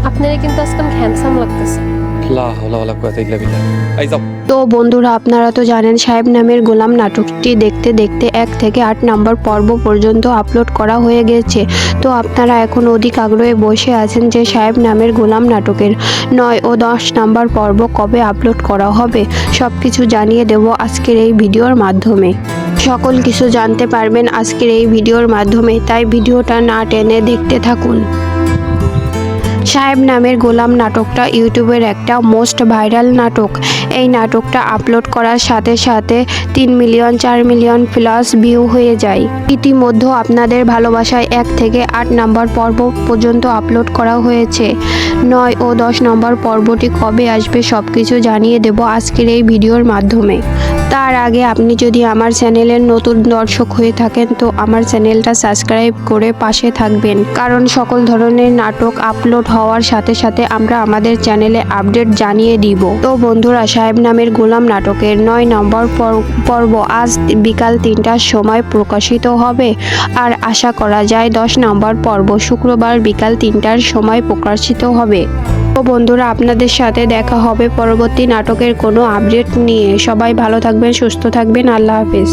আপনারা কিন্তু আজকে অনেক হ্যান্ডসাম লাগতেছে। লা হাওলা ওয়ালা কুওয়াতা ইল্লা বিল্লাহ। এই যাও। তো বন্ধুরা, আপনারা তো জানেন সাহেব নামের গোলাম নাটকটি দেখতে দেখতে 1 থেকে 8 নম্বর পর্ব পর্যন্ত আপলোড করা হয়ে গেছে। তো আপনারা এখন অধিক আগ্রহে বসে আছেন যে সাহেব নামের গোলাম নাটকের 9 ও 10 নম্বর পর্ব কবে আপলোড করা হবে। সব কিছু জানিয়ে দেব আজকের এই ভিডিওর মাধ্যমে। সকল কিছু জানতে পারবেন আজকের এই ভিডিওর মাধ্যমে, তাই ভিডিওটা না টেনে দেখতে থাকুন। সাহেব নামের গোলাম নাটকটা ইউটিউবের একটা মোস্ট ভাইরাল নাটক। এই নাটকটা আপলোড করার সাথে সাথে 3 মিলিয়ন 4 মিলিয়ন প্লাস ভিউ হয়ে যায়। ইতিমধ্যে আপনাদের ভালোবাসায় 1 থেকে 8 নম্বর পর্ব পর্যন্ত আপলোড করা হয়েছে। 9 ও 10 নম্বর পর্বটি কবে আসবে সব কিছু জানিয়ে দেব আজকের এই ভিডিওর মাধ্যমে। তার আগে আপনি যদি আমার চ্যানেলের নতুন দর্শক হয়ে থাকেন তো আমার চ্যানেলটা সাবস্ক্রাইব করে পাশে থাকবেন, কারণ সকল ধরনের নাটক আপলোড হওয়ার সাথে সাথে আমরা আমাদের চ্যানেলে আপডেট জানিয়ে দিব। তো বন্ধুরা, সাহেব নামের গোলাম নাটকের 9 নম্বর পর্ব আজ বিকাল 3টার সময় প্রকাশিত হবে। আর আশা করা যায় 10 নম্বর পর্ব শুক্রবার বিকাল 3টার সময় প্রকাশিত হবে। তো বন্ধুরা, আপনাদের সাথে দেখা হবে পরবর্তী নাটকের কোনো আপডেট নিয়ে। সবাই ভালো থাকবেন, সুস্থ থাকবেন। আল্লাহ হাফেজ।